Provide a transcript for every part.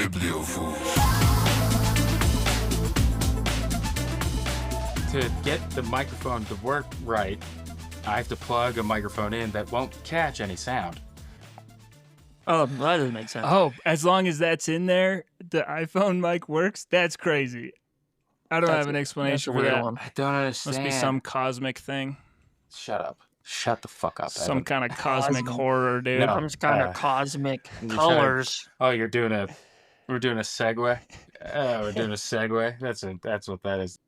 Bibliophiles. To get the microphone to work right, I have to plug a microphone in that won't catch any sound. Oh, that doesn't make sense. Oh, as long as that's in there, the iPhone mic works? That's crazy. I don't have an explanation for that. One. I don't understand. Must be some cosmic thing. Shut up. Shut the fuck up, Some Evan. kind of cosmic horror, dude. No. Some kind of cosmic you said- colors. Oh, we're doing a segue? Oh, we're doing a segue? That's what that is.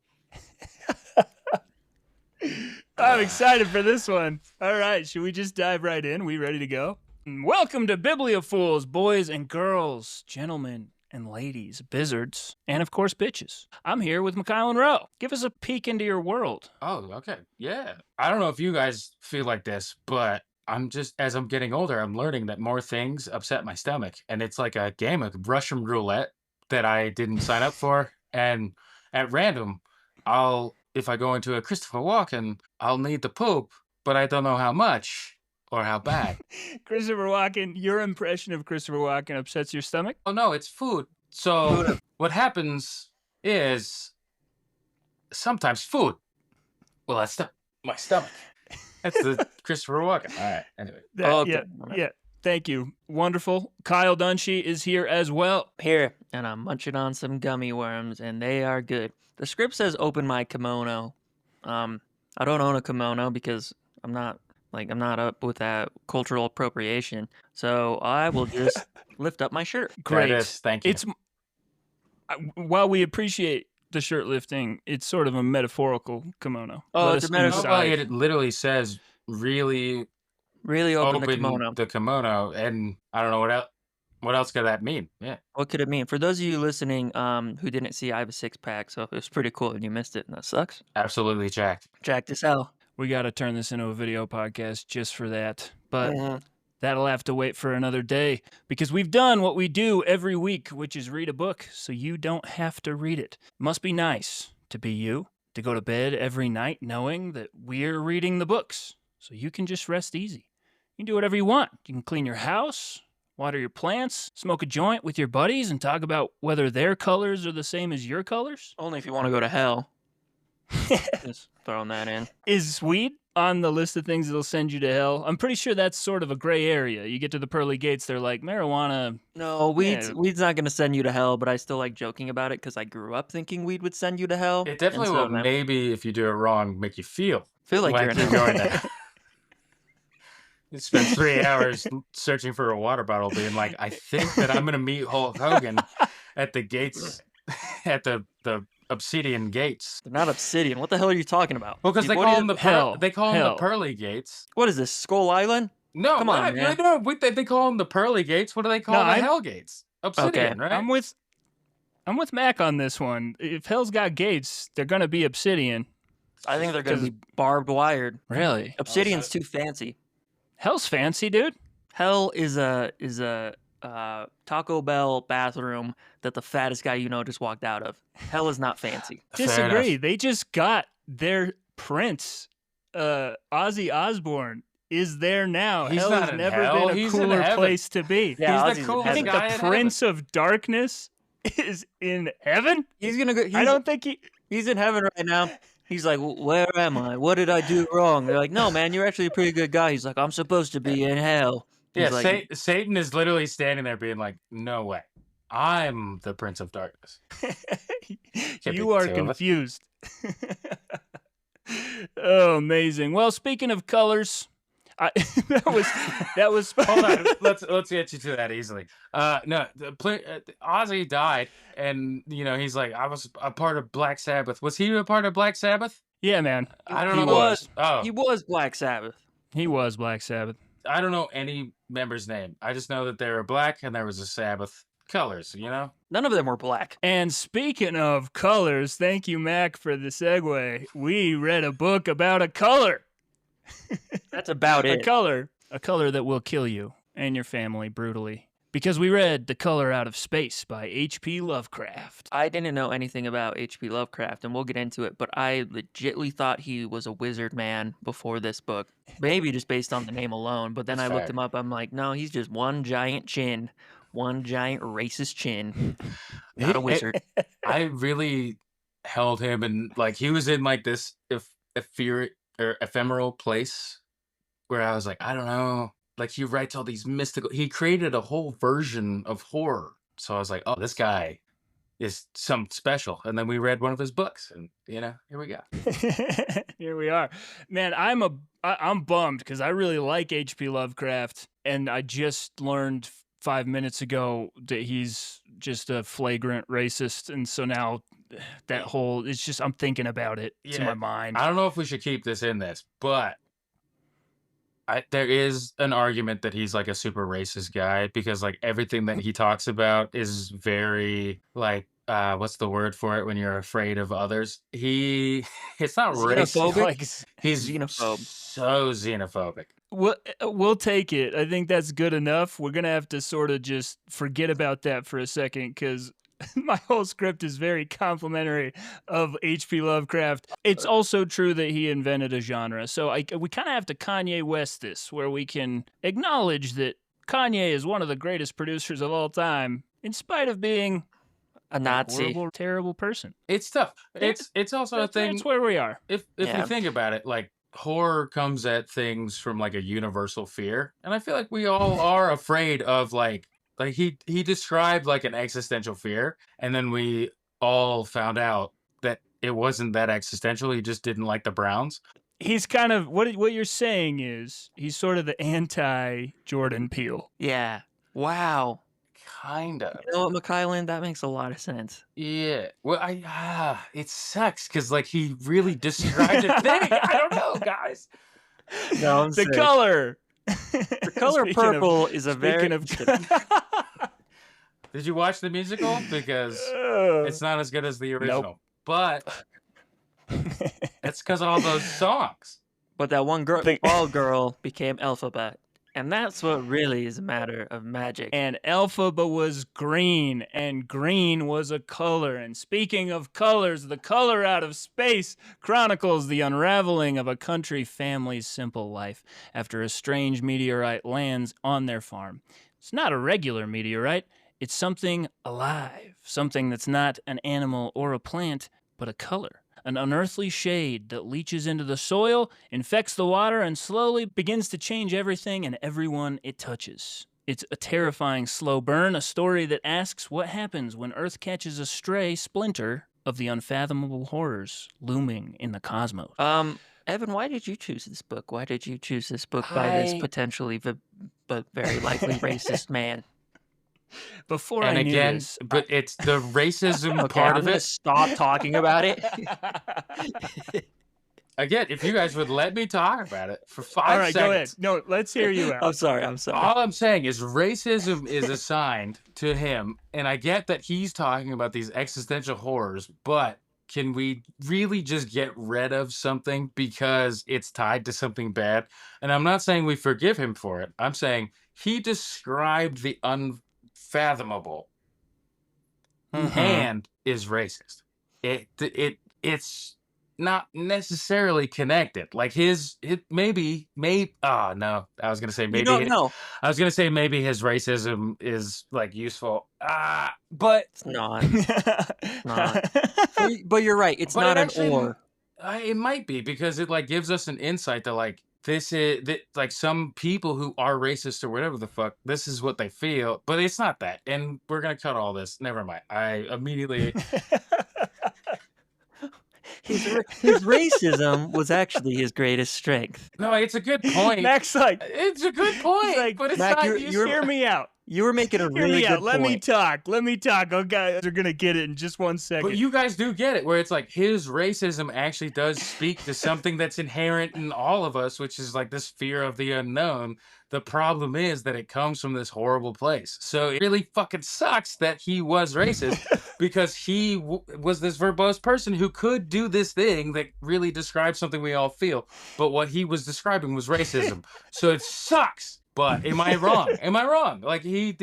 I'm excited for this one. All right, should we just dive right in? We ready to go? Welcome to Bibliophiles, boys and girls, gentlemen and ladies, bizzards, and of course, bitches. I'm here with Mikhail and Roe. Give us a peek into your world. Oh, okay. Yeah. I don't know if you guys feel like this, but as I'm getting older, I'm learning that more things upset my stomach. And it's like a game of Russian roulette that I didn't sign up for. And at random, if I go into a Christopher Walken, I'll need to poop, but I don't know how much or how bad. Christopher Walken, your impression of Christopher Walken upsets your stomach? Oh, no, it's food. So what happens is sometimes food will upset my stomach. That's the Christopher Walken. All right. Anyway. Yeah. Thank you. Wonderful. Kyle Dunshee is here as well. Here, and I'm munching on some gummy worms, and they are good. The script says open my kimono. I don't own a kimono because I'm not up with that cultural appropriation. So I will just lift up my shirt. Great. Thank you. While we appreciate the shirt lifting, it's sort of a metaphorical kimono. Oh, Let it's us a metaphor. inside. It literally says really Open the kimono, and I don't know what else could that mean. Yeah. What could it mean? For those of you listening who didn't see, I have a six-pack, so it was pretty cool and you missed it, and that sucks. Absolutely jacked. Jacked as hell. We got to turn this into a video podcast just for that. But that'll have to wait for another day because we've done what we do every week, which is read a book so you don't have to read it. Must be nice to be you, to go to bed every night knowing that we're reading the books so you can just rest easy. You can do whatever you want. You can clean your house, water your plants, smoke a joint with your buddies and talk about whether their colors are the same as your colors. Only if you want to go to hell. Just throwing that in. Is weed on the list of things that'll send you to hell? I'm pretty sure that's sort of a gray area. You get to the pearly gates, they're like, marijuana. No, weed's not going to send you to hell, but I still like joking about it because I grew up thinking weed would send you to hell. It definitely will, maybe if you do it wrong, make you feel like you're going there. You spend 3 hours searching for a water bottle, being like, I think that I'm going to meet Hulk Hogan at the gates, at the obsidian gates. They're not obsidian. What the hell are you talking about? Well, because they call them the pearly gates. What is this, Skull Island? No, come on, man. No, they call them the pearly gates. What do they call the hell gates? Obsidian, right? I'm with Mac on this one. If hell's got gates, they're gonna be obsidian. I think they're gonna be barbed wired. Really? Obsidian's too fancy. Hell's fancy, dude. Hell is a Taco Bell bathroom that the fattest guy you know just walked out of. Hell is not fancy. Disagree. They just got their prince, Ozzy Osbourne, is there now. Hell has never been a cooler place to be. Yeah, he's the coolest I think guy the in Prince of Darkness is in heaven. He's gonna go. I don't think he's in heaven right now. He's like, where am I? What did I do wrong? They're like, no, man, you're actually a pretty good guy. He's like, I'm supposed to be in hell. Yeah, like, Satan is literally standing there being like, no way. I'm the Prince of Darkness. You are confused. Oh, amazing. Well, speaking of colors, that was Hold on, let's get you to that easily. Ozzy died, and he's like, I was a part of Black Sabbath. Was he a part of Black Sabbath? Yeah, man. I don't know. He was Black Sabbath. He was Black Sabbath. I don't know any member's name. I just know that they were black and there was a Sabbath colors, None of them were black. And speaking of colors, thank you, Mac, for the segue. We read a book about a color. That's about it. A color that will kill you and your family brutally. Because we read The Color Out of Space by H.P. Lovecraft. I didn't know anything about H.P. Lovecraft, and we'll get into it, but I legitimately thought he was a wizard man before this book. Maybe just based on the name alone, but then I looked him up. I'm like, no, he's just one giant chin one giant racist chin. Not a wizard. I really held him, and like he was in like this ephemeral place where I was like, I don't know. Like he writes all these mystical. He created a whole version of horror. So I was like, oh, this guy is something special. And then we read one of his books, and here we go. Here we are, man. I'm bummed because I really like H.P. Lovecraft, and I just learned 5 minutes ago that he's just a flagrant racist, and so now that whole it's just I'm thinking about it. It's in my mind. I don't know if we should keep this in this, but there is an argument that he's like a super racist guy because like everything that he talks about is very like what's the word for it when you're afraid of others? It's not racist. Xenophobic? He's Xenophobe. So xenophobic. We'll take it. I think that's good enough. We're gonna have to sort of just forget about that for a second because my whole script is very complimentary of H.P. Lovecraft. It's also true that he invented a genre. So we kind of have to Kanye West this, where we can acknowledge that Kanye is one of the greatest producers of all time, in spite of being a Nazi, horrible, terrible person. It's tough. It's also a thing. That's where we are. If you think about it, like horror comes at things from like a universal fear, and I feel like we all are afraid of like he described like an existential fear, and then we all found out that it wasn't that existential. He just didn't like the Browns. He's kind of what you're saying is he's sort of the anti-Jordan Peele. Yeah. Wow. Kind of. You know what, McKylan? That makes a lot of sense. Yeah. Well, it sucks because like he really described a thing. I don't know, guys. No, I'm the color. The color purple is a very. Did you watch the musical? Because it's not as good as the original. Nope. But it's because of all those songs. But that one girl, all girl, became Alphabet. And that's what really is a matter of magic. And Elphaba was green, and green was a color. And speaking of colors, the color out of space chronicles the unraveling of a country family's simple life after a strange meteorite lands on their farm. It's not a regular meteorite. It's something alive, something that's not an animal or a plant, but a color. An unearthly shade that leaches into the soil, infects the water, and slowly begins to change everything and everyone it touches. It's a terrifying slow burn, a story that asks what happens when Earth catches a stray splinter of the unfathomable horrors looming in the cosmos. Evan, why did you choose this book? Why did you choose this book by this potentially but very likely racist man? Before and I knew again, this, but it's the racism Okay, part I'm of gonna it. stop talking about it. Again, if you guys would let me talk about it for 5 all right, seconds. go ahead. No, let's hear you out. I'm sorry. All I'm saying is racism is assigned to him, and I get that he's talking about these existential horrors, but can we really just get rid of something because it's tied to something bad? And I'm not saying we forgive him for it. I'm saying he described the unfathomable and is racist. It's not necessarily connected. Like maybe oh no, I was gonna say maybe you don't know. I was gonna say maybe his racism is like useful. But It's not. It's not. But you're right. It's not an or. It might be because it like gives us an insight that like this is that like some people who are racist or whatever the fuck, this is what they feel, but it's not that. And we're gonna cut all this. Never mind. I immediately His racism was actually his greatest strength. No, it's a good point. Max, like, it's a good point, but it's Mac, not. you're hear me out. You were making a Hear really me good out. Let me point. talk. Let me talk. Oh, guys are gonna get it in just 1 second. But you guys do get it, where it's like his racism actually does speak to something that's inherent in all of us, which is like this fear of the unknown. The problem is that it comes from this horrible place. So it really fucking sucks that he was racist because he was this verbose person who could do this thing that really describes something we all feel. But what he was describing was racism. So it sucks. But am I wrong? Am I wrong? Like he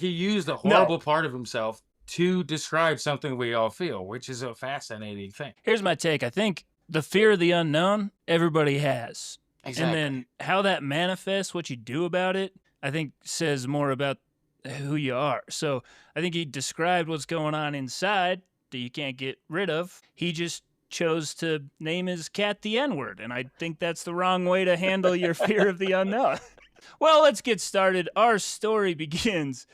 used a horrible part of himself to describe something we all feel, which is a fascinating thing. Here's my take. I think the fear of the unknown, everybody has. Exactly. And then how that manifests, what you do about it, I think says more about who you are. So I think he described what's going on inside that you can't get rid of. He just chose to name his cat the N-word, and I think that's the wrong way to handle your fear of the unknown. Well, let's get started. Our story begins.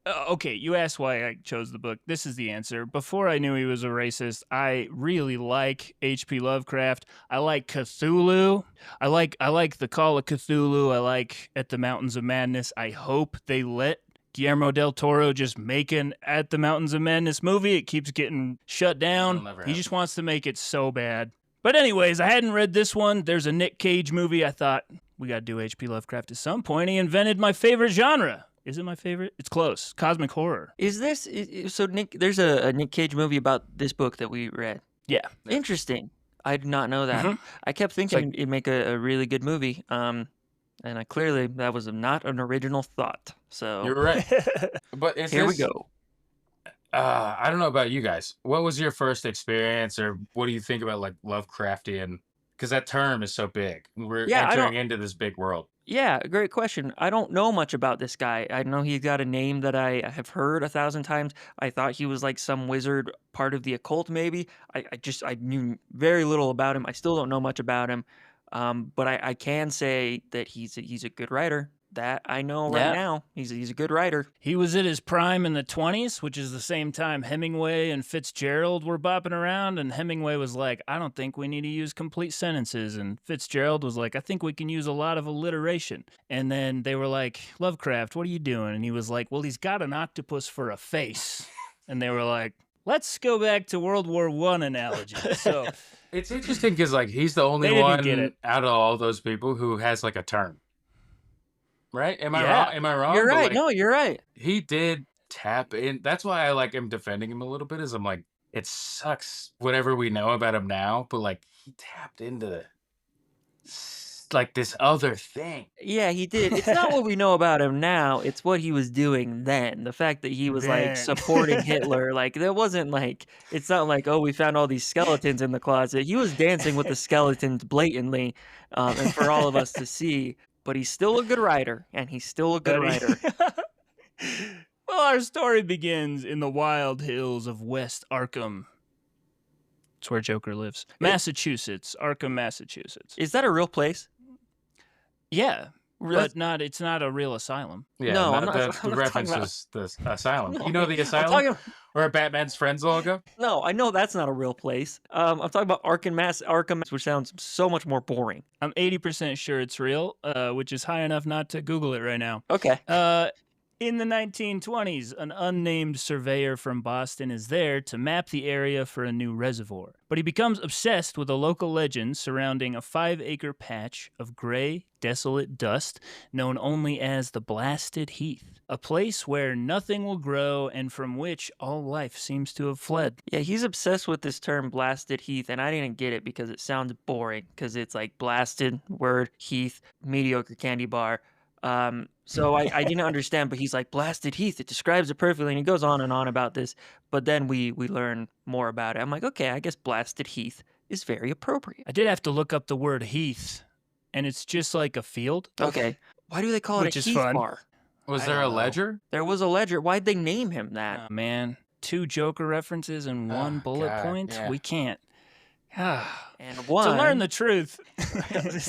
Okay, you asked why I chose the book. This is the answer. Before I knew he was a racist, I really like H.P. Lovecraft. I like Cthulhu. I like the Call of Cthulhu. I like At the Mountains of Madness. I hope they let Guillermo del Toro just make an At the Mountains of Madness movie. It keeps getting shut down. He just wants to make it so bad. But anyways, I hadn't read this one. There's a Nick Cage movie. I thought, we got to do H.P. Lovecraft at some point. He invented my favorite genre. Is it my favorite? It's close. Cosmic horror. Is this so? Nick, there's a Nick Cage movie about this book that we read. Yeah. Interesting. I did not know that. Mhm. I kept thinking it'd make a really good movie. And I clearly that was not an original thought. So You're right. But here we go. I don't know about you guys. What was your first experience, or what do you think about like Lovecraftian? Because that term is so big. We're entering into this big world. Yeah, great question. I don't know much about this guy. I know he's got a name that I have heard 1,000 times. I thought he was like some wizard, part of the occult, maybe. I knew very little about him. I still don't know much about him. But I can say that he's a good writer. That I know right now. He's a good writer. He was at his prime in the 20s, which is the same time Hemingway and Fitzgerald were bopping around, and Hemingway was like, I don't think we need to use complete sentences, and Fitzgerald was like, I think we can use a lot of alliteration. And then they were like, Lovecraft, what are you doing? And he was like, well, he's got an octopus for a face. And they were like, let's go back to World War I analogy. So it's interesting because like he's the only one out of all those people who has like a term. Right? Am I wrong? Am I wrong? You're right. Like, No, you're right. He did tap in. That's why I like him defending him a little bit. Is I'm like, it sucks whatever we know about him now, but like he tapped into like this other thing. Yeah, he did. It's not what we know about him now. It's what he was doing then. The fact that he was like supporting Hitler, like there wasn't like, it's not like, oh, we found all these skeletons in the closet. He was dancing with the skeletons blatantly, and for all of us to see. But he's still a good writer, and he's still a good writer. Well, our story begins in the wild hills of West Arkham. It's where Joker lives. Massachusetts. Arkham, Massachusetts. Is that a real place? Yeah, but it's not a real asylum. Yeah, no, the reference is the asylum. No, you know the asylum? Where Batman's friends all go? No, I know that's not a real place. I'm talking about Arkham, which sounds so much more boring. I'm 80% sure it's real, which is high enough not to Google it right now. Okay. In the 1920s, an unnamed surveyor from Boston is there to map the area for a new reservoir. But he becomes obsessed with a local legend surrounding a 5-acre patch of gray, desolate dust known only as the Blasted Heath, a place where nothing will grow and from which all life seems to have fled. Yeah, he's obsessed with this term Blasted Heath, and I didn't get it because it sounds boring, because it's like blasted, word, heath, mediocre candy bar. So I didn't understand, but he's like, Blasted Heath, it describes it perfectly, and he goes on and on about this, but then we learn more about it. I'm like, okay, I guess Blasted Heath is very appropriate. I did have to look up the word heath, and it's just like a field. Okay. Why do they call it a Heath bar? Was there a ledger? There was a ledger. Why'd they name him that? Oh, man, 2 Joker references and 1 bullet point? Yeah. We can't. And one to learn the truth.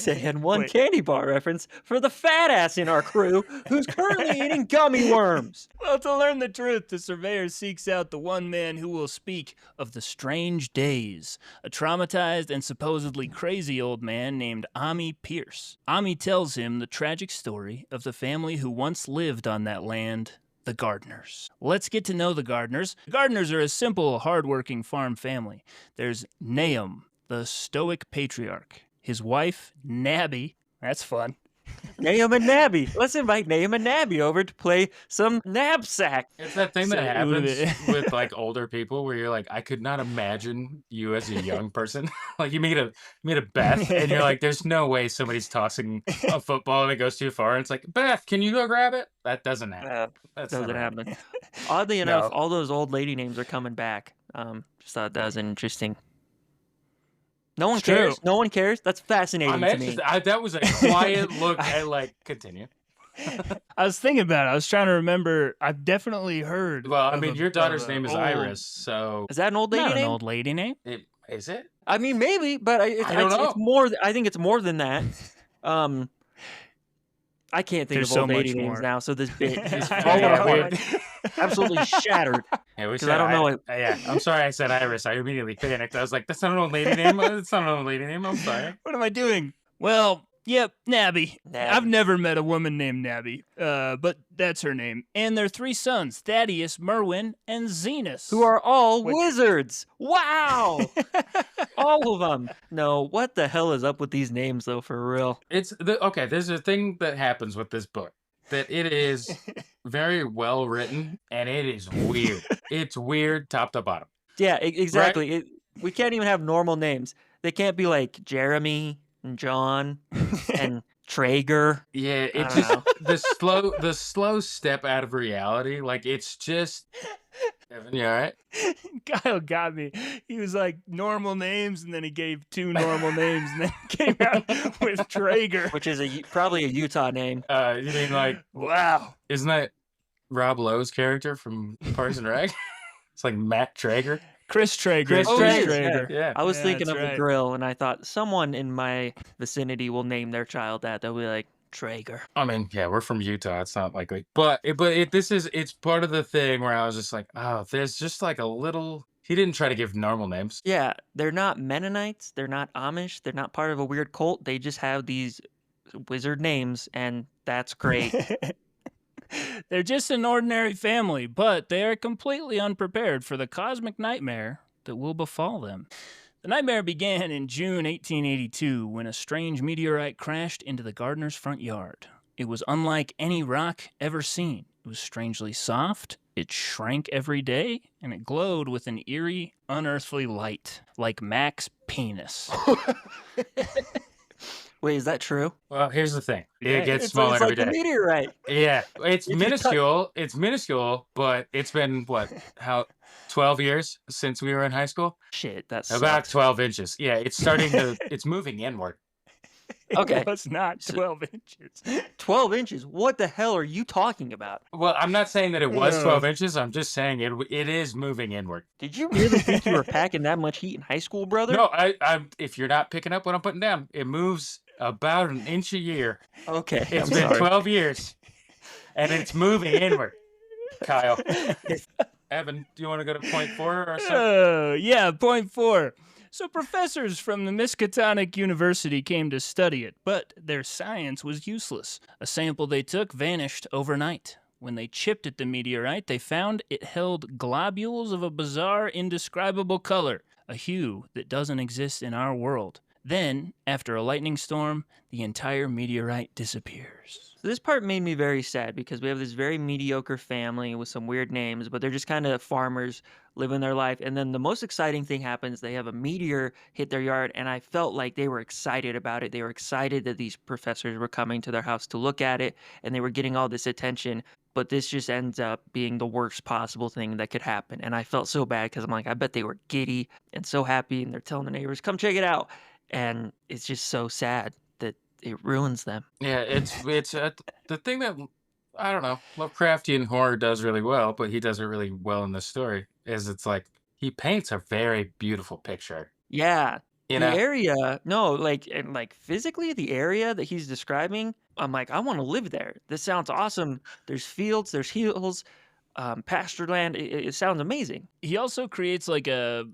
And one candy bar reference for the fat ass in our crew who's currently eating gummy worms. Well, to learn the truth, the surveyor seeks out the one man who will speak of the strange days, a traumatized and supposedly crazy old man named Ami Pierce. Ami tells him the tragic story of the family who once lived on that land, the Gardners. Let's get to know the Gardners. The Gardners are a simple, hard-working farm family. There's Nahum, the stoic patriarch. His wife, Nabby. That's fun. Nahum and Nabby. Let's invite Nahum and Nabby over to play some knapsack. It's that thing that happens with like older people where you're like, I could not imagine you as a young person. Like you meet a Beth and you're like, there's no way somebody's tossing a football and it goes too far. And it's like, Beth, can you go grab it? That doesn't happen. That doesn't happen. Oddly enough, all those old lady names are coming back. Just thought that was interesting. No one cares. No one cares. That's fascinating to me. That was a quiet look at, like, continue. I was thinking about it. I was trying to remember. I've definitely heard. Well, I of mean, a- your daughter's of a name is old- Iris, so Is that an old lady Not an name? old lady name. is it? I mean, maybe, but I don't know. it's more. I think it's more than that. I can't think There's of old so lady much names more. now, so this bit is I falling know, apart, weird. absolutely shattered. Yeah, we 'Cause said I don't know it. Yeah, I'm sorry I said Iris. I immediately panicked. I was like, that's not an old lady name. That's not an old lady name. I'm sorry. What am I doing? Well, yep, Nabby. I've Nabby. never met a woman named Nabby, but that's her name. And their 3 sons, Thaddeus, Merwin, and Zenos. Who are all Which- wizards. Wow. All of them. No, what the hell is up with these names, though, for real? Okay, there's a thing that happens with this book. That it is very well written, and it is weird. It's weird top to bottom. Yeah, exactly. We can't even have normal names. They can't be like Jeremy and John and Traeger. Yeah, I it don't just know. the slow step out of reality. Like it's just Evan, you all right? Kyle got me. He was like normal names, and then he gave 2 normal names, and then came out with Traeger. Which is probably a Utah name. You mean like Wow. isn't that Rob Lowe's character from Parks and Rec? It's like Matt Traeger. Chris Traeger. Chris Oh, Traeger. it is, Traeger. Yeah. I was Yeah, thinking that's of right. the grill, and I thought someone in my vicinity will name their child that. They'll be like, Traeger. I mean, yeah, we're from Utah. It's not likely, but it's part of the thing where I was just like, oh, there's just like a little. He didn't try to give normal names. Yeah, they're not Mennonites. They're not Amish. They're not part of a weird cult. They just have these wizard names, and that's great. They're just an ordinary family, but they are completely unprepared for the cosmic nightmare that will befall them. The nightmare began in June 1882 when a strange meteorite crashed into the Gardner's front yard. It was unlike any rock ever seen. It was strangely soft, it shrank every day, and it glowed with an eerie, unearthly light, like Mac's penis. Wait, is that true? Well, here's the thing. Yeah, It gets It's smaller like every the day. meteorite. Yeah, it's If you touch- minuscule. It's minuscule, but it's been what? How 12 years since we were in high school? Shit, that's About 12 inches. Yeah, it's starting to. It's moving inward. Okay. It was not 12 inches. 12 inches. What the hell are you talking about? Well, I'm not saying that it was Uh. 12 inches. I'm just saying it is moving inward. Did you really think you were packing that much heat in high school, brother? No, I'm. If you're not picking up what I'm putting down, it moves about an inch a year. Okay, It's I'm been sorry. 12 years, and it's moving inward. Kyle, Evan, do you want to go to point 4 or something? Yeah, point 4. So professors from the Miskatonic University came to study it, but their science was useless. A sample they took vanished overnight. When they chipped at the meteorite, they found it held globules of a bizarre, indescribable color, a hue that doesn't exist in our world. Then, after a lightning storm, the entire meteorite disappears. So this part made me very sad because we have this very mediocre family with some weird names, but they're just kind of farmers living their life. And then the most exciting thing happens. They have a meteor hit their yard, and I felt like they were excited about it. They were excited that these professors were coming to their house to look at it, and they were getting all this attention. But this just ends up being the worst possible thing that could happen. And I felt so bad because I'm like, I bet they were giddy and so happy, and they're telling the neighbors, come check it out. And it's just so sad that it ruins them. Yeah, it's the thing that I don't know. Lovecraftian horror does really well, but he does it really well in this story. Is it's like he paints a very beautiful picture. Yeah. You The know, area, no, like, and like physically, the area that he's describing, I'm like, I want to live there. This sounds awesome. There's fields, there's hills, pasture land. It sounds amazing. He also creates like a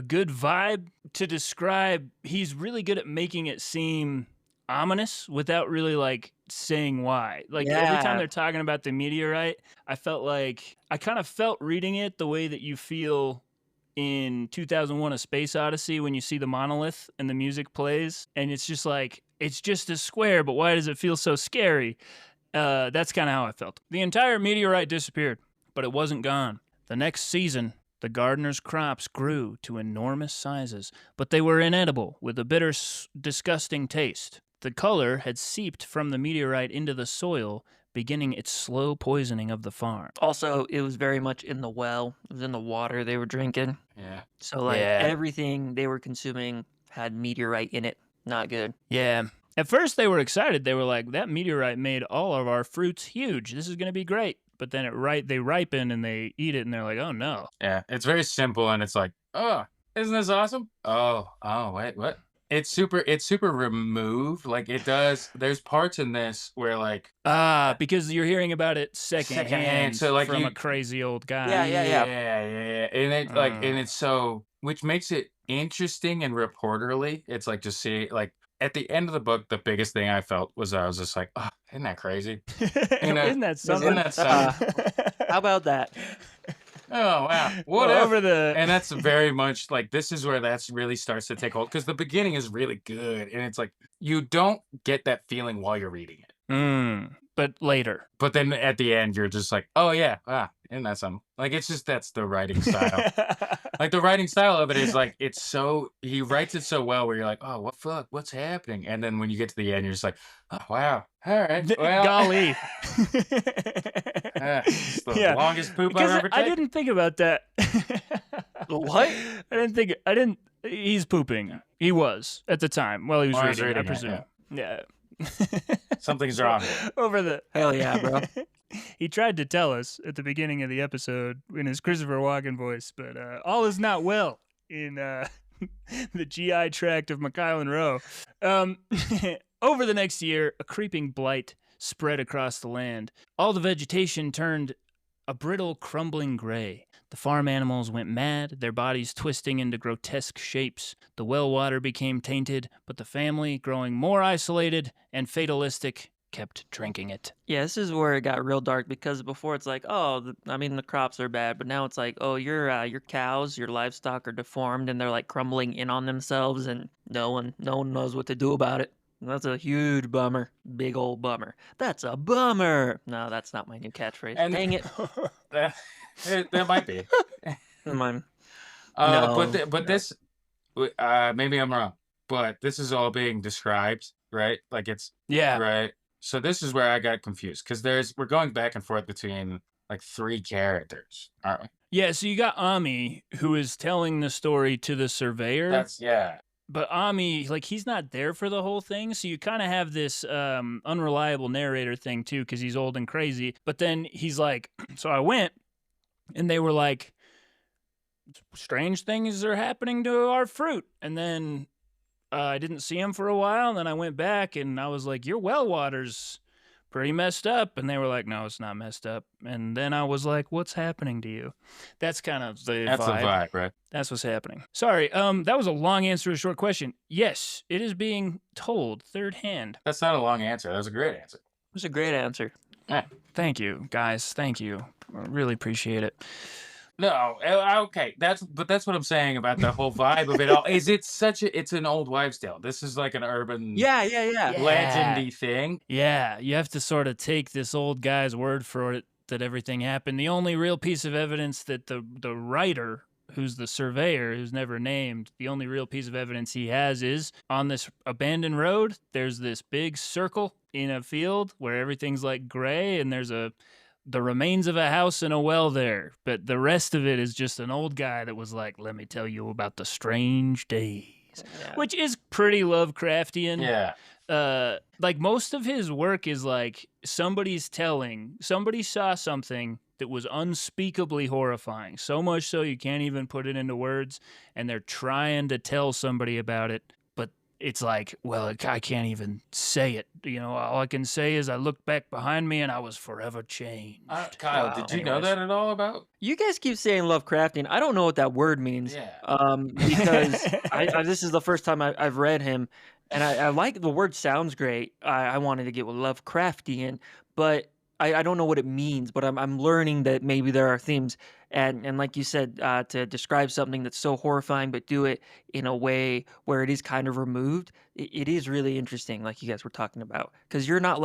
good vibe to describe. He's really good at making it seem ominous without really like saying why. Like every time Yeah. they're talking about the meteorite, I kind of felt reading it the way that you feel in 2001 A Space Odyssey when you see the monolith and the music plays and it's just like it's just a square, but why does it feel so scary? That's kind of how I felt. The entire meteorite disappeared, but it wasn't gone. The next season, the gardener's crops grew to enormous sizes, but they were inedible with a bitter, disgusting taste. The color had seeped from the meteorite into the soil, beginning its slow poisoning of the farm. Also, it was very much in the well, it was in the water they were drinking. yeah. So, like, Yeah. everything they were consuming had meteorite in it. Not good. Yeah, At first, they were excited. They were like, that meteorite made all of our fruits huge. This is going to be great. But then they ripen and they eat it, and they're like, oh, no. Yeah, it's very simple, and it's like, oh, isn't this awesome? Oh, wait, what? It's super removed. Like, it does, there's parts in this where, like... because you're hearing about it secondhand so, like, from a crazy old guy. Yeah. And it, like, and it's so... Which makes it interesting and reporterly. It's like, just see, like, at the end of the book, the biggest thing I felt was I was just like, oh, isn't that crazy? Isn't that something? How about that? Oh, wow. And that's very much like, this is where that's really starts to take hold, because the beginning is really good, and it's like, you don't get that feeling while you're reading it. But later. But then at the end, you're just like, oh, yeah, isn't that something? Like, it's just, that's the writing style. Like, the writing style of it is like, it's so, he writes it so well where you're like, oh, what's happening? And then when you get to the end, you're just like, oh, wow, all right, well. Golly. It's the longest poop I've ever taken. I didn't think about that. What? He's pooping. He was at the time while he was reading, I presume. Yeah. Something's wrong. Hell yeah, bro. He tried to tell us at the beginning of the episode in his Christopher Walken voice, but all is not well in the GI tract of McIsland Row. Over the next year, a creeping blight spread across the land. All the vegetation turned a brittle, crumbling gray. The farm animals went mad, their bodies twisting into grotesque shapes. The well water became tainted, but the family, growing more isolated and fatalistic, kept drinking it. Yeah, this is where it got real dark, because before it's like, the crops are bad, but now it's like, oh, your cows, your livestock are deformed, and they're like crumbling in on themselves, and no one knows what to do about it. That's a huge bummer. Big old bummer. That's a bummer. No, that's not my new catchphrase. And dang it. That might be. No. But this, maybe I'm wrong, but this is all being described, right? Like, it's right. So this is where I got confused, because we're going back and forth between like 3 characters, aren't we? Yeah. So you got Ami, who is telling the story to the surveyor. But Ami, like, he's not there for the whole thing, so you kind of have this unreliable narrator thing, too, because he's old and crazy. But then he's like, so I went, and they were like, strange things are happening to our fruit. And then I didn't see him for a while, and then I went back, and I was like, your well water's pretty messed up. And they were like, no, it's not messed up. And then I was like, what's happening to you? That's kind of the That's the vibe, right? That's what's happening. Sorry, that was a long answer to a short question. Yes, it is being told third hand. That's not a long answer. That was a great answer. It was a great answer. Yeah. Thank you, guys. Thank you. I really appreciate it. No, okay. That's what I'm saying about the whole vibe of it all. It's an old wives' tale. This is like an urban, legendy thing. Yeah, you have to sort of take this old guy's word for it that everything happened. The only real piece of evidence that the writer, who's the surveyor, who's never named, the only real piece of evidence he has is on this abandoned road, there's this big circle in a field where everything's like gray, and there's the remains of a house and a well there, but the rest of it is just an old guy that was like, let me tell you about the strange days, which is pretty Lovecraftian. Yeah. Like, most of his work is like somebody saw something that was unspeakably horrifying, so much so you can't even put it into words, and they're trying to tell somebody about it. It's like, well, I can't even say it. You know, all I can say is I looked back behind me and I was forever changed. Kyle, did you know that at all about? You guys keep saying Lovecraftian. I don't know what that word means. Yeah. Because this is the first time I've read him, and I like the word. Sounds great. I wanted to get with Lovecraftian, but I don't know what it means. But I'm learning that maybe there are themes. And like you said, to describe something that's so horrifying, but do it in a way where it is kind of removed, it is really interesting, like you guys were talking about. Because you're not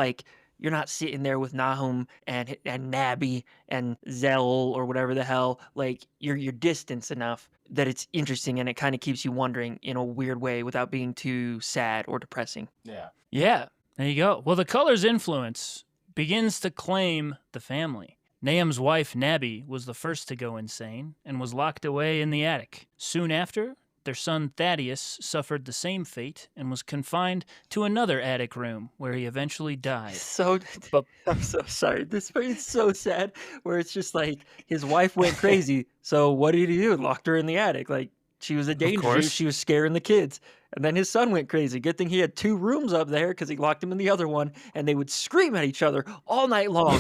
sitting there with Nahum and Nabby and Zell or whatever the hell. Like, you're distanced enough that it's interesting, and it kind of keeps you wondering in a weird way without being too sad or depressing. Yeah. Yeah, there you go. Well, the color's influence begins to claim the family. Nahum's wife, Nabby, was the first to go insane and was locked away in the attic. Soon after, Their son Thaddeus suffered the same fate and was confined to another attic room where he eventually died. So, But I'm so sorry. This part is so sad. Where it's just like his wife went crazy. So what did he do? Locked her in the attic. Like she was a danger. course. She was scaring the kids. And then his son went crazy. Good thing he had 2 rooms up there because he locked him in the other one. And they would scream at each other all night long.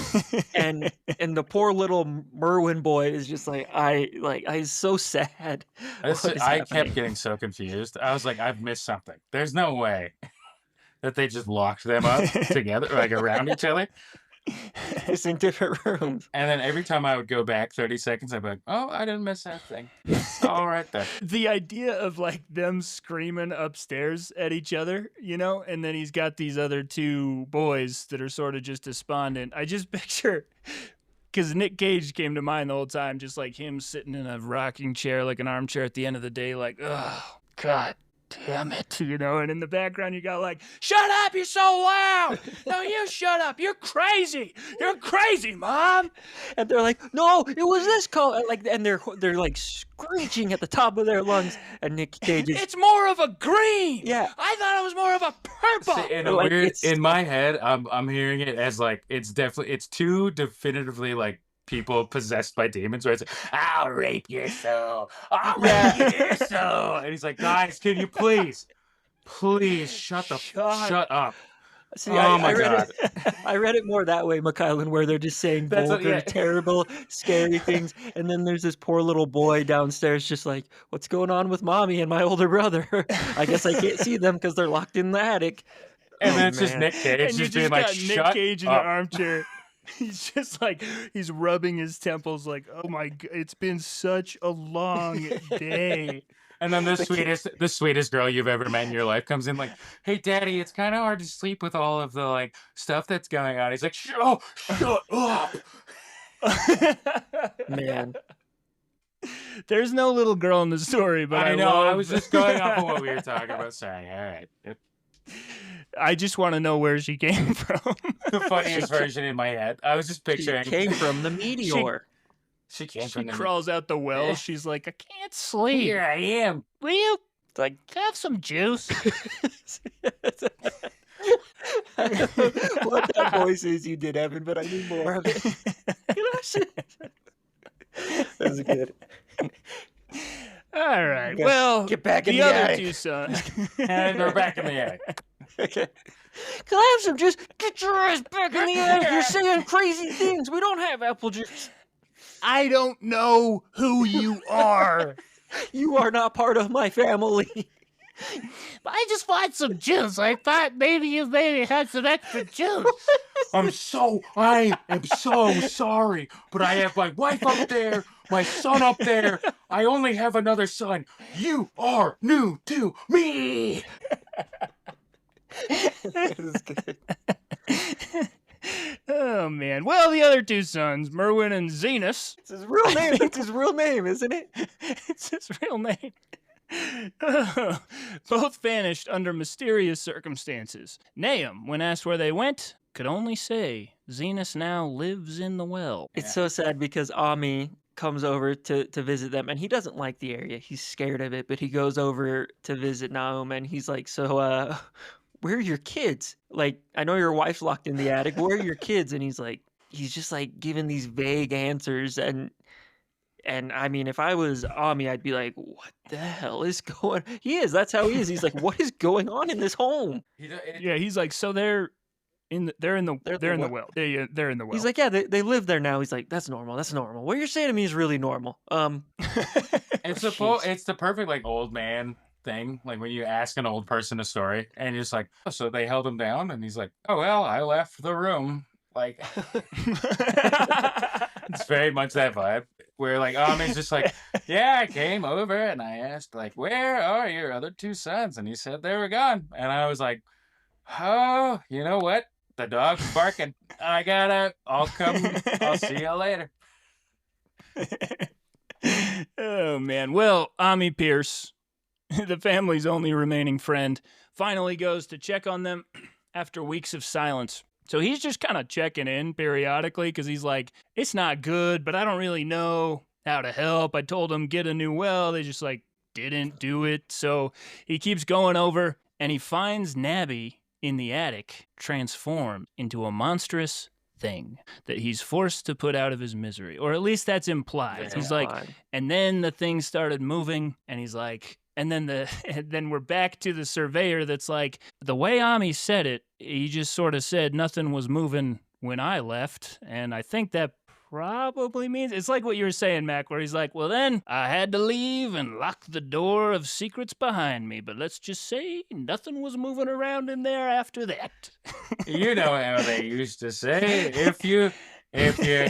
and the poor little Merwin boy is just like I so sad. What is I happening? kept getting so confused. I was like, I've missed something. There's no way that they just locked them up together, like around each other. Just in different rooms. And then every time I would go back 30 seconds, I'd be like, oh, I didn't miss that thing. It's all right there. the idea of like them screaming upstairs at each other, you know, and then he's got these other 2 boys that are sort of just despondent. I just picture, because Nick Cage came to mind the whole time, just like him sitting in a rocking chair, like an armchair at the end of the day, like, oh, God damn it, you know, and in the background you got like, shut up, you're so loud. No, you shut up. You're crazy, Mom. And they're like, no, it was this color. Like, and they're like screeching at the top of their lungs. And Nick Cage is, It's more of a green. Yeah. I thought it was more of a purple. See, in a Like, weird, it's- in my head, I'm hearing it as like it's 2 definitively like people possessed by demons, where it's like, I'll rape your soul, I'll rape your soul, and he's like, guys, can you please shut up? See, Oh my I read God. it. I read it more that way, McKylan, where they're just saying That's what- vulgar, yeah. terrible, scary things, and then there's this poor little boy downstairs, just like, what's going on with mommy and my older brother? I guess I can't see them because they're locked in the attic. And Oh, then it's just man. Nick Cage And you just being just like, got Nick shut Cage in up. the armchair. He's just like, he's rubbing his temples like, oh my God, it's been such a long day. And then the sweetest girl you've ever met in your life comes in like, hey, daddy, it's kind of hard to sleep with all of the like stuff that's going on. He's like, shut up. Man. There's no little girl in the story, but I know. I love- was just going off of what we were talking about. Sorry. All right. I just want to know where she came from. The funniest version in my head. I was just She picturing. came from the meteor. She came She from the. crawls out the well. She's like, I can't sleep. Here I am. Will you It's like, have some juice? I don't know what that voice is you did, Evan, but I need more of it. That was good. All right. Yes. Well, Get back in the the other attic. 2 sons. And we're back in the attic. Okay. Can I have some juice? Get your ass back in the attic. You're saying crazy things. We don't have apple juice. I don't know who you are. You are not part of my family. I just want some juice. I thought maybe you had some extra juice. I am so sorry, but I have my wife up there, my son up there. I only have another son. You are new to me. That is good. Oh, man. Well, the other 2 sons, Merwin and Zenos. It's his real name. It's his real name, isn't it? It's his real name. Both vanished under mysterious circumstances. Nahum, when asked where they went, could only say, Zenos now lives in the well. It's so sad because Ami comes over to visit them, and he doesn't like the area. He's scared of it, but he goes over to visit Nahum, and he's like, so, where are your kids? Like, I know your wife's locked in the attic. Where are your kids? And he's just like giving these vague answers. And I mean, if I was Ami, I'd be like, what the hell is going on? He is. That's how he is. He's like, what is going on in this home? Yeah, he's like, so they're in the well. They're in the well. He's like, yeah, they live there now. He's like, that's normal. That's normal. What you're saying to me is really normal. It's the perfect like old man thing, like when you ask an old person a story and you're just like, oh, so they held him down, and he's like, oh well, I left the room. Like it's very much that vibe where like Ami's just like, yeah, I came over and I asked like, where are your other 2 sons? And he said they were gone. And I was like, oh, you know what? The dog's barking. I'll see you later. Oh man. Well, Ami Pierce, the family's only remaining friend, finally goes to check on them after weeks of silence. So he's just kind of checking in periodically because he's like, it's not good, but I don't really know how to help. I told them get a new well. They just like didn't do it. So he keeps going over and he finds Nabby in the attic transformed into a monstrous thing that he's forced to put out of his misery, or at least that's implied. Yeah. He's like, and then the thing started moving, and he's like, and then then we're back to the surveyor that's like, the way Ami said it, he just sort of said nothing was moving when I left, and I think that probably means it's like what you were saying, Mac, where he's like, well, then I had to leave and lock the door of secrets behind me, but let's just say nothing was moving around in there after that. You know how they used to say, if you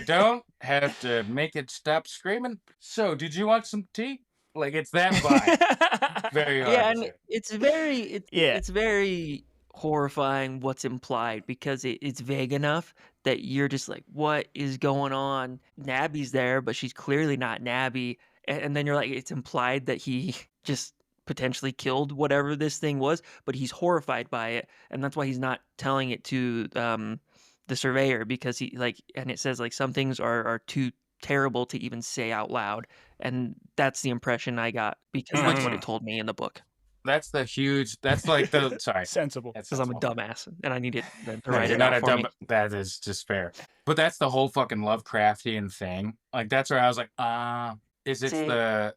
don't have to make it stop screaming. So, did you want some tea? Like, it's that vibe. Very hard. Yeah, to and say. it's very horrifying what's implied because it's vague enough that you're just like, what is going on? Nabby's there, but she's clearly not Nabby. And then you're like, it's implied that he just potentially killed whatever this thing was, but he's horrified by it, and that's why he's not telling it to the surveyor, because he like, and it says like some things are too terrible to even say out loud, and that's the impression I got because that's what it told me in the book. That's like the sorry. Sensible. Because I'm a dumbass and I needed to No, write you're it not out a for dumb. me. That is just fair. But that's the whole fucking Lovecraftian thing. Like that's where I was like, it's See, the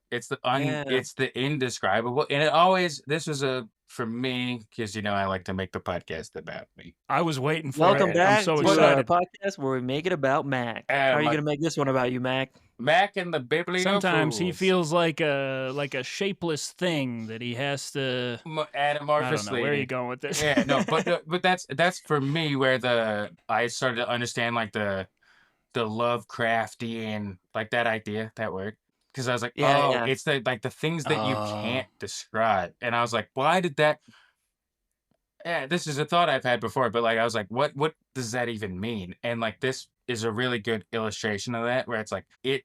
indescribable, and it always this was for me because I like to make the podcast about me. I was waiting for welcome it. back I'm so to our excited. podcast where we make it about Mac. How are you gonna make this one about you, Mac? Mac and the Biblio Sometimes he Phools. feels like a shapeless thing that he has to. I don't know. Where are you going with this? Yeah, no, but that's for me where I started to understand like the Lovecraftian, like that idea, that word. Because I was like, it's the things that you can't describe. And I was like, why did that? Yeah, this is a thought I've had before, but like I was like, what does that even mean? And like this is a really good illustration of that, where it's like it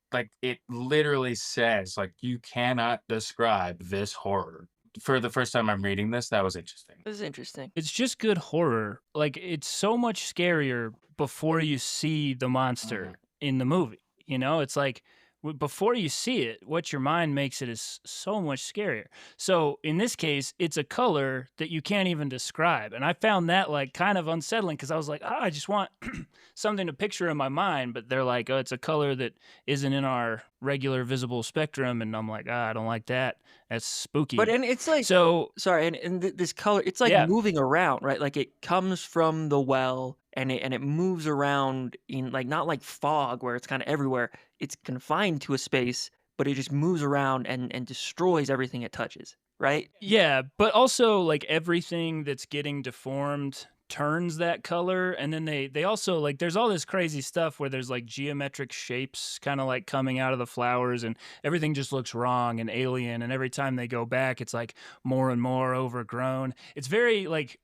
literally says like you cannot describe this horror. For the first time I'm reading this, that was interesting. This is interesting. It's just good horror. Like it's so much scarier before you see the monster in the movie. It's like before you see it, what your mind makes it is so much scarier. So in this case, it's a color that you can't even describe. And I found that like kind of unsettling because I was like, I just want something to picture in my mind. But they're like, it's a color that isn't in our regular visible spectrum. And I'm like, I don't like that. That's spooky. But and it's like, so sorry, and this color, it's like moving around, right? Like it comes from the well and it moves around in like, not like fog where it's kind of everywhere. It's confined to a space, but it just moves around and destroys everything it touches, right? Yeah, but also like everything that's getting deformed turns that color, and then they also like there's all this crazy stuff where there's like geometric shapes kind of like coming out of the flowers, and everything just looks wrong and alien, and every time they go back it's like more and more overgrown. It's very like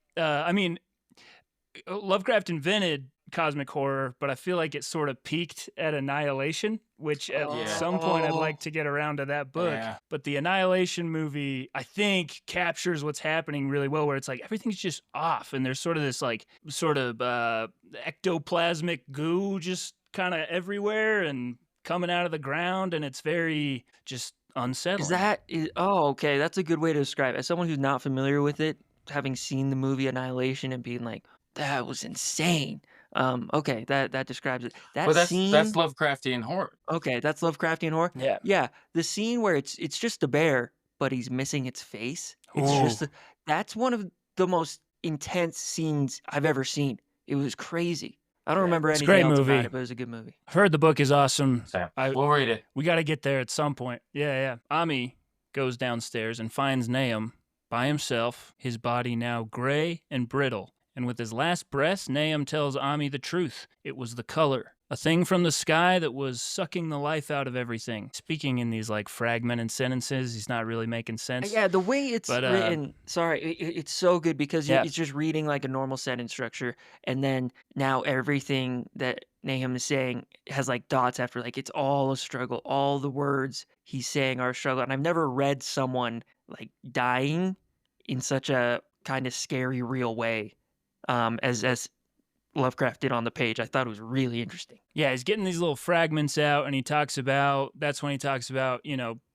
Lovecraft invented cosmic horror, but I feel like it sort of peaked at Annihilation, which at some point I'd like to get around to that book. Yeah. But the Annihilation movie, I think, captures what's happening really well, where it's like everything's just off, and there's sort of this like ectoplasmic goo just kind of everywhere and coming out of the ground, and it's very just unsettling. Okay, that's a good way to describe it. As someone who's not familiar with it, having seen the movie Annihilation and being like, that was insane. Okay, that describes it. That's Lovecraftian horror. Okay, that's Lovecraftian horror. Yeah. The scene where it's just a bear, but he's missing its face. That's one of the most intense scenes I've ever seen. It was crazy. I don't remember anything else about it, but it was a good movie. I've heard the book is awesome. We'll read it. We got to get there at some point. Yeah. Ami goes downstairs and finds Nahum by himself, his body now gray and brittle. And with his last breath, Nahum tells Ami the truth. It was the color, a thing from the sky that was sucking the life out of everything. Speaking in these like fragmented sentences, he's not really making sense. Yeah, the way it's written, it's so good because it's just reading like a normal sentence structure. And then now everything that Nahum is saying has like dots after, like it's all a struggle. All the words he's saying are a struggle. And I've never read someone like dying in such a kind of scary, real way. As Lovecraft did on the page. I thought it was really interesting. Yeah, he's getting these little fragments out, and that's when he talks about,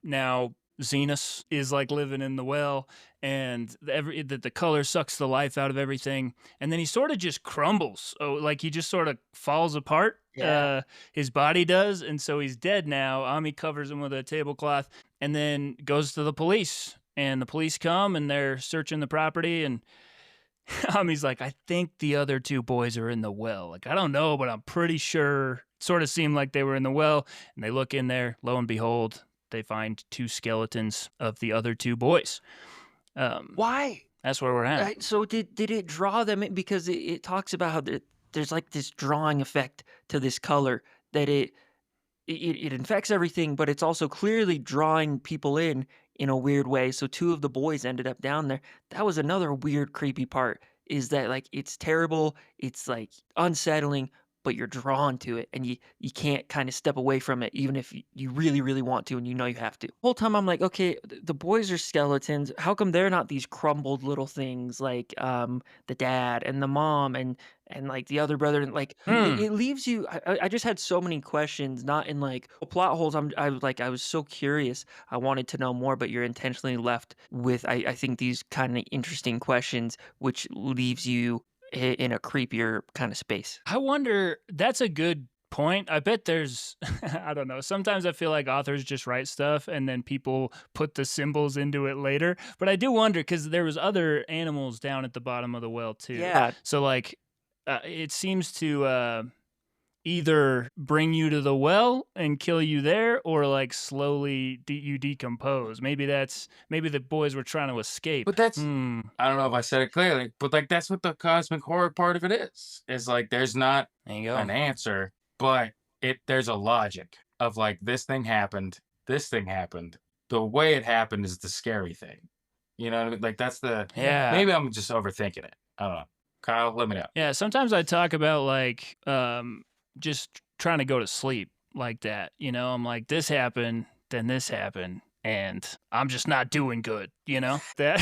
now Xenos is like living in the well, and the color sucks the life out of everything, and then he sort of just crumbles. Oh, like he just sort of falls apart. Yeah. His body does, and so he's dead now. Ami covers him with a tablecloth, and then goes to the police. And the police come, and they're searching the property, and Ami's like, I think the other two boys are in the well. Like, I don't know, but I'm pretty sure. Sort of seemed like they were in the well, and they look in there. Lo and behold, they find two skeletons of the other two boys. Why? That's where we're at. So did it draw them in? Because it talks about how there's like this drawing effect to this color that it infects everything, but it's also clearly drawing people in a weird way. So two of the boys ended up down there. That was another weird, creepy part, is that like it's terrible, it's like unsettling, but you're drawn to it, and you can't kind of step away from it, even if you really, really want to, and you know you have to. The whole time I'm like, okay, the boys are skeletons. How come they're not these crumbled little things like the dad and the mom and like the other brother? And like it leaves you. I just had so many questions, not in like plot holes. I was so curious. I wanted to know more, but you're intentionally left with I think these kind of interesting questions, which leaves you in a creepier kind of space. I wonder, that's a good point. I bet there's, I don't know, sometimes I feel like authors just write stuff and then people put the symbols into it later. But I do wonder, because there was other animals down at the bottom of the well too. Yeah. So like, it seems to either bring you to the well and kill you there, or like slowly you decompose. Maybe the boys were trying to escape. But that's, I don't know if I said it clearly, but like that's what the cosmic horror part of it is like there's not an answer, but there's a logic of like this thing happened. The way it happened is the scary thing. You know what I mean? Like that's maybe I'm just overthinking it. I don't know. Kyle, let me know. Yeah, sometimes I talk about like just trying to go to sleep like that. You know, I'm like, this happened, then this happened, and I'm just not doing good, you know? That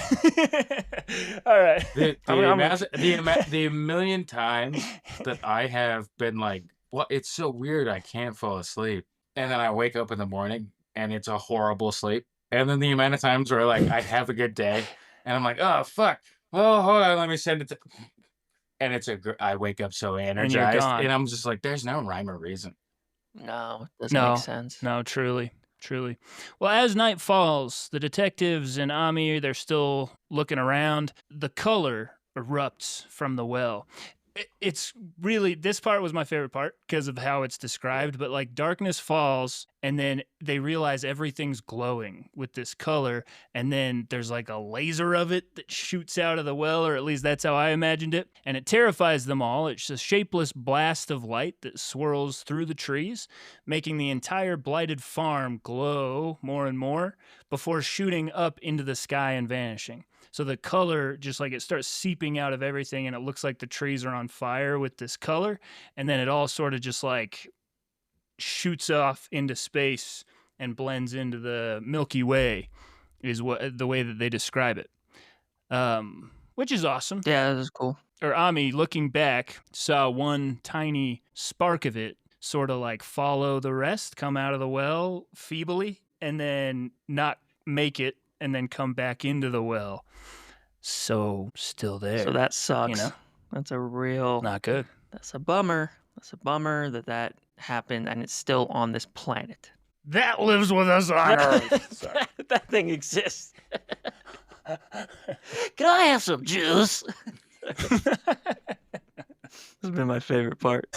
all right. The million times that I have been like, well, it's so weird I can't fall asleep. And then I wake up in the morning and it's a horrible sleep. And then the amount of times where like I have a good day and I'm like, oh fuck. Oh, hold on, let me send it to, and I wake up so energized, and I'm just like, there's no rhyme or reason. No, it doesn't make sense. No, truly. Well, as night falls, the detectives and Ami, they're still looking around. The color erupts from the well. It's really, this part was my favorite part because of how it's described, but like darkness falls and then they realize everything's glowing with this color, and then there's like a laser of it that shoots out of the well, or at least that's how I imagined it, and it terrifies them all. It's a shapeless blast of light that swirls through the trees, making the entire blighted farm glow more and more before shooting up into the sky and vanishing. So the color, just like it starts seeping out of everything, and it looks like the trees are on fire with this color. And then it all sort of just like shoots off into space and blends into the Milky Way, is what the way that they describe it. Which is awesome. Yeah, that is cool. Or Ami, looking back, saw one tiny spark of it sort of like follow the rest, come out of the well feebly, and then not make it, and then come back into the well. So still there. So that sucks. You know? That's a real... Not good. That's a bummer. That's a bummer that happened, and it's still on this planet. That lives with us on Earth. That thing exists. Can I have some juice? This has been my favorite part.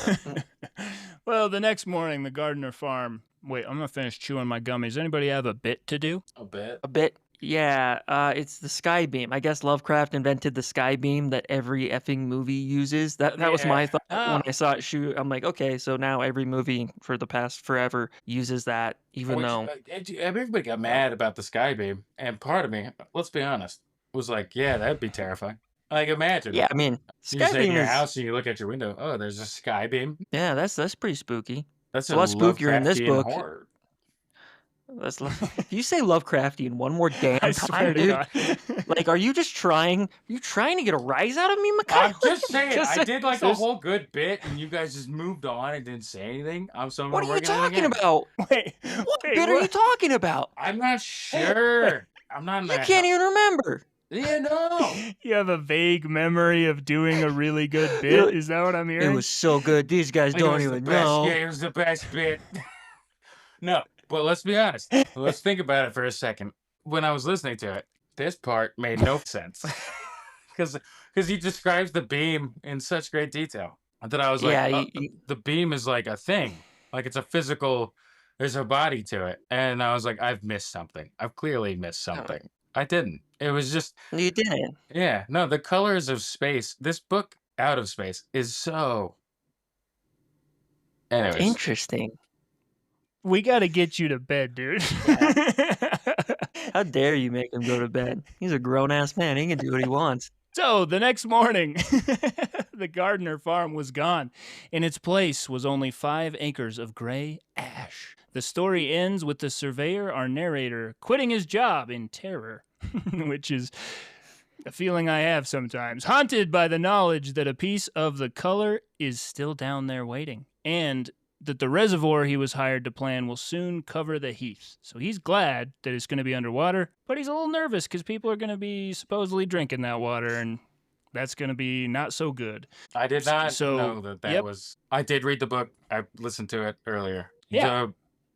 Well, the next morning, the Gardner farm... Wait, I'm going to finish chewing my gummies. Anybody have a bit to do? A bit? A bit? Yeah, it's the sky beam. I guess Lovecraft invented the sky beam that every effing movie uses. That was my thought when I saw it shoot. I'm like, okay, so now every movie for the past forever uses that, even though... Everybody got mad about the sky beam, and part of me, let's be honest, was like, yeah, that'd be terrifying. Like, imagine. Yeah, I mean, sky beam in your house and you look at your window, oh, there's a sky beam. Yeah, that's pretty spooky. That's a lot spookier in this book. Horror. That's if you say Lovecraftian one more damn I time, swear to dude. God. Like, are you just trying? Are you trying to get a rise out of me, Mikhail? I'm just saying, Just I did like a there's- whole good bit, and you guys just moved on and didn't say anything. So I'm What gonna are you work on it talking again. about? Wait, What wait, bit are you talking about? I'm not sure. I'm not. You can't even remember. Yeah, no. You have a vague memory of doing a really good It bit. wa- Is that what I'm It hearing? was so good. These guys It don't was the even best. know. Yeah, it was the best bit. No, but let's be honest. Let's think about it for a second. When I was listening to it, this part made no sense because he describes the beam in such great detail that I was like, Yeah, the beam is like a thing, like it's a physical. There's a body to it, and I was like, I've missed something. I've clearly missed something. I didn't. It was just, you didn't. yeah, no. The colors of space. This book, Out of Space, is so. Anyways, Interesting. We got to get you to bed, dude. How dare you make him go to bed? He's a grown ass man. He can do what he wants. So the next morning, the Gardner farm was gone. In its place was only 5 acres of gray ash. The story ends with the surveyor, our narrator, quitting his job in terror, which is a feeling I have sometimes, haunted by the knowledge that a piece of the color is still down there waiting, and that the reservoir he was hired to plan will soon cover the heath. So he's glad that it's going to be underwater, but he's a little nervous because people are going to be supposedly drinking that water, and that's going to be not so good. I did not know that yep. was. I did read the book. I listened to it earlier. Yeah.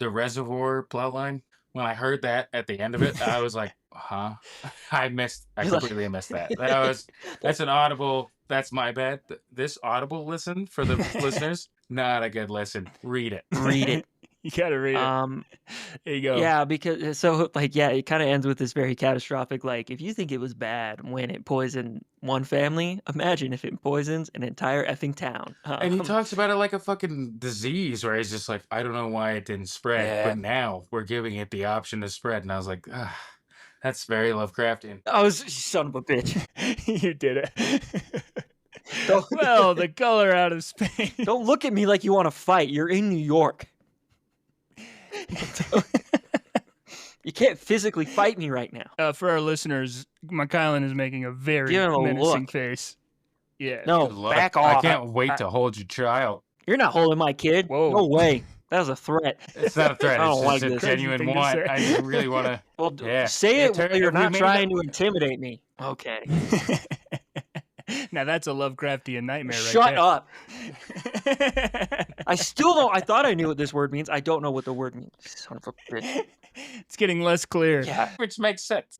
The reservoir plotline. When I heard that at the end of it, I was like, huh? I completely missed that. That's an audible. That's my bad. This audible listen for the listeners, not a good listen. Read it. Read it. You got to read it. There you go. Yeah, because it kind of ends with this very catastrophic, like, if you think it was bad when it poisoned one family, imagine if it poisons an entire effing town. And he talks about it like a fucking disease, where he's just like, I don't know why it didn't spread, but now we're giving it the option to spread. And I was like, that's very Lovecraftian. Oh, you son of a bitch. You did it. Well, the color out of space. Don't look at me like you want to fight. You're in New York. You can't physically fight me right now. For our listeners, Mikhailin is making a very menacing face. Yeah. No, back off. I can't wait to hold your child. You're not holding my kid. Whoa. No way. That was a threat. It's not a threat. I don't It's like just a this. genuine Crazy thing to want. say. I just really want to. Well, Yeah. say it while you're not we made trying it to intimidate me. Okay. Now that's a Lovecraftian nightmare right Shut there. up. I still don't. I thought I knew what this word means. I don't know what the word means. Son of a bitch. It's getting less clear. Yeah. Which makes sense.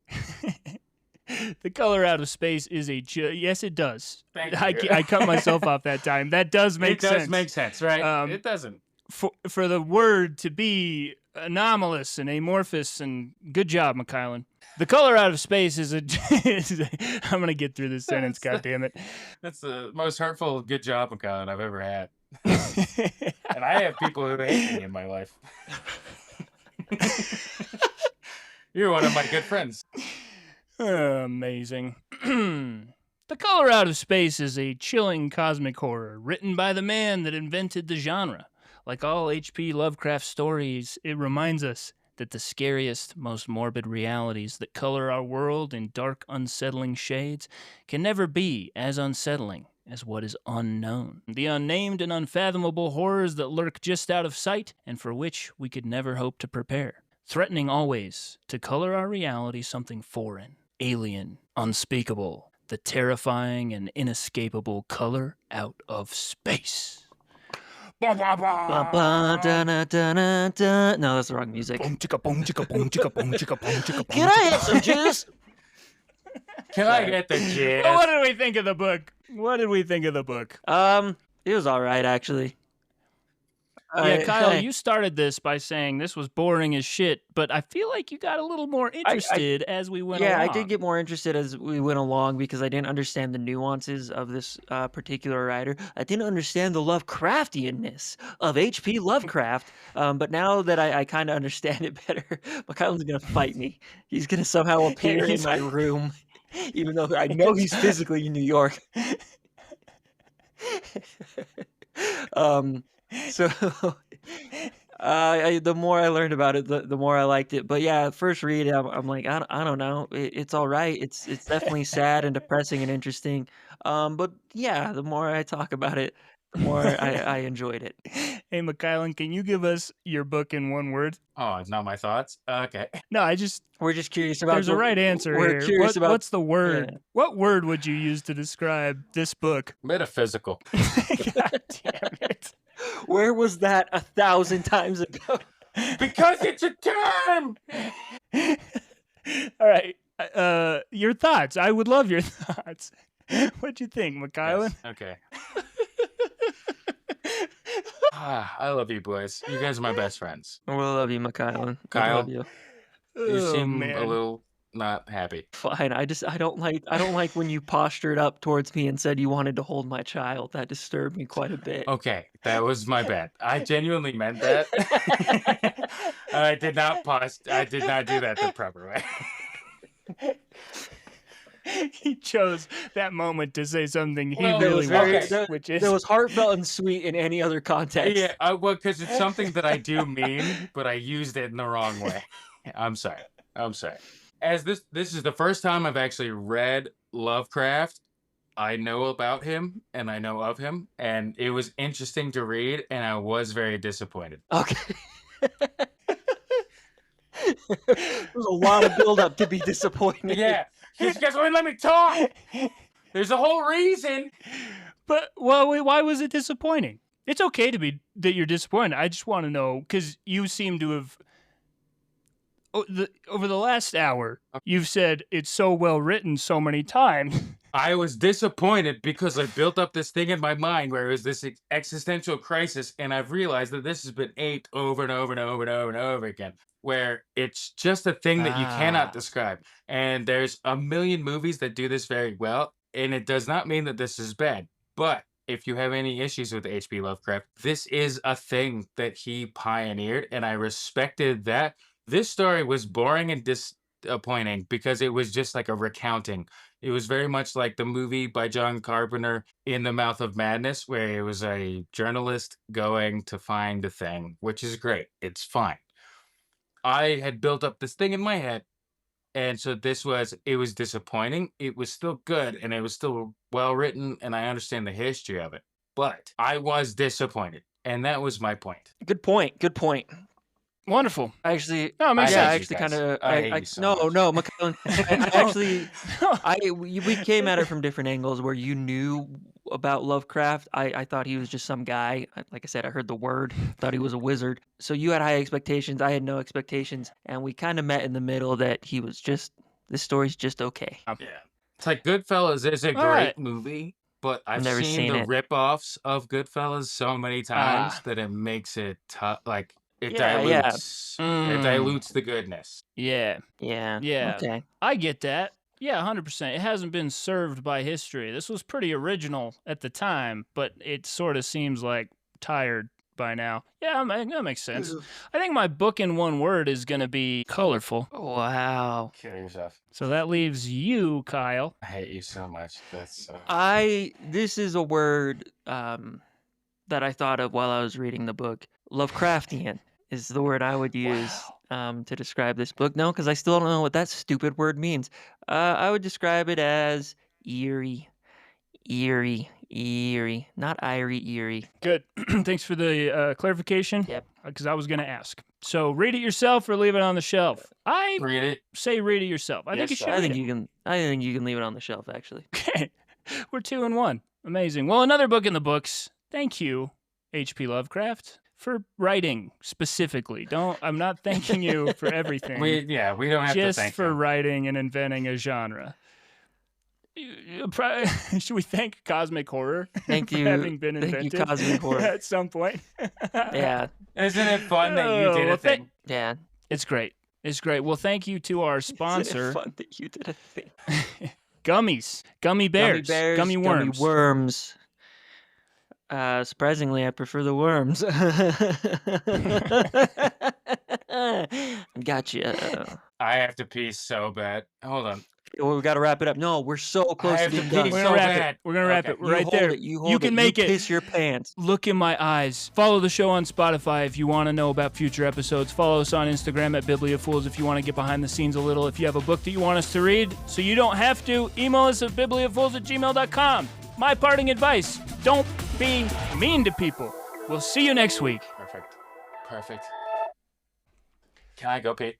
The color out of space is a yes, it does. Thank you. I cut myself off that time. That does make sense. It does make sense, right? It doesn't. For the word to be anomalous and amorphous, and good job, Mikhailin. The color out of space is a. I'm gonna get through this sentence. God damn it! That's the most hurtful good job, McCollum, I've ever had. And I have people who hate me in my life. You're one of my good friends. Amazing. The color out of space is a chilling cosmic horror written by the man that invented the genre. Like all H.P. Lovecraft stories, it reminds us that the scariest, most morbid realities that color our world in dark, unsettling shades can never be as unsettling as what is unknown. The unnamed and unfathomable horrors that lurk just out of sight and for which we could never hope to prepare. Threatening always to color our reality something foreign, alien, unspeakable, the terrifying and inescapable color out of space. Ba, ba, da, na, da, na, da. No, that's the wrong music. Boom, chicka, boom, chicka, boom, chicka, boom, chicka, boom, chicka, boom, Can I have some juice? Can I get the jizz? What did we think of the book? It was all right, actually. Yeah, Kyle, you started this by saying this was boring as shit, but I feel like you got a little more interested as we went along. Yeah, I did get more interested as we went along because I didn't understand the nuances of this particular writer. I didn't understand the Lovecraftianness of H.P. Lovecraft. But now that I kind of understand it better, Mikhail's going to fight me. He's going to somehow appear in my room, even though I know he's physically in New York. So The more I learned about it, the more I liked it. But yeah, first read, I'm like, I don't know, it's all right. It's definitely sad and depressing and interesting. But yeah, the more I talk about it, the more I enjoyed it. Hey, McKylan, can you give us your book in one word? Oh, it's not my thoughts? Okay. No, we're just curious about. There's a right answer we're here. Curious about What's the word? Yeah. What word would you use to describe this book? Metaphysical. God damn it. Where was that 1,000 times ago? Because it's a term! All right. Your thoughts. I would love your thoughts. What'd you think, McKylan? Yes, okay. I love you boys. You guys are my best friends. We'll love you, McKylan. I Kyle? love you. You Oh, seem man. a little not happy. Fine. I don't like when you postured up towards me and said you wanted to hold my child. That disturbed me quite a bit. Okay, that was my bad. I genuinely meant that. I did not do that the proper way. He chose that moment to say something he Well, really okay. wants, which is That was heartfelt and sweet in any other context. Yeah, well, because it's something that I do mean, but I used it in the wrong way. I'm sorry. As this is the first time I've actually read Lovecraft. I know about him and I know of him, and it was interesting to read, and I was very disappointed. Okay. There's a lot of build-up to be disappointed. Yeah, you guys won't let me talk. There's a whole reason. But why was it disappointing? It's okay to be that you're disappointed. I just want to know because you seem to have over the last hour. You've said it's so well written so many times. I was disappointed because I built up this thing in my mind where it was this existential crisis, and I've realized that this has been aped over and over and over and over and over again, where it's just a thing that you cannot describe. And there's a million movies that do this very well, and it does not mean that this is bad. But if you have any issues with H.P. Lovecraft, this is a thing that he pioneered, and I respected that. This story was boring and disappointing because it was just like a recounting. It was very much like the movie by John Carpenter, In the Mouth of Madness, where it was a journalist going to find a thing, which is great. It's fine. I had built up this thing in my head, and so it was disappointing. It was still good, and it was still well written, and I understand the history of it. But I was disappointed, and that was my point. Good point. Wonderful. Actually, No, it makes yeah, I sense. actually kind of. I hate you so No, much. McKellen. We came at it from different angles. Where you knew about Lovecraft, I thought he was just some guy. Like I said, I heard the word, thought he was a wizard. So you had high expectations. I had no expectations, and we kind of met in the middle. That he was just. This story's just okay. Yeah, it's like Goodfellas is a great movie, but I've never seen seen the it. rip-offs of Goodfellas so many times that it makes it tough. Like it Yeah. dilutes. It dilutes the goodness. Yeah. Yeah. Okay. I get that. Yeah, 100%. It hasn't been served by history. This was pretty original at the time, but it sort of seems like tired by now. Yeah, that makes sense. I think my book in one word is going to be colorful. Wow. Kill yourself. So that leaves you, Kyle. I hate you so much. That's so... This is a word that I thought of while I was reading the book. Lovecraftian is the word I would use to describe this book. No, because I still don't know what that stupid word means. I would describe it as eerie. Not eerie. Good. Thanks for the clarification. Yep. Because I was going to ask. So read it yourself or leave it on the shelf. I Read it. say read it yourself. I think you Yes, should. I read think it. you can. I think you can leave it on the shelf. Actually. Okay. We're 2-1. Amazing. Well, another book in the books. Thank you, H.P. Lovecraft, for writing specifically. I'm not thanking you for everything. We don't have to just thank for him. writing and inventing a genre. Should we thank Cosmic Horror Thank for you. having been Thank invented you, Cosmic Horror. at some point? Yeah. Isn't it fun that you did well, a thing? Yeah. It's great. Well, thank you to our Isn't it sponsor, fun that you did a thing. Gummies, Gummy Bears, Gummy Worms. Surprisingly, I prefer the worms. Gotcha. I have to pee so bad. Hold on. Well, we got to wrap it up. No, we're so close to have to being pee done. We're so gonna wrap bad. it. We're gonna wrap Okay. it. We're right hold there. It, you hold you it. can make you it. Piss your pants. Look in my eyes. Follow the show on Spotify if you want to know about future episodes. Follow us on Instagram at BibliaFools if you want to get behind the scenes a little. If you have a book that you want us to read, so you don't have to, email us at bibliafools@gmail.com. My parting advice, don't be mean to people. We'll see you next week. Perfect. Can I go, Pete?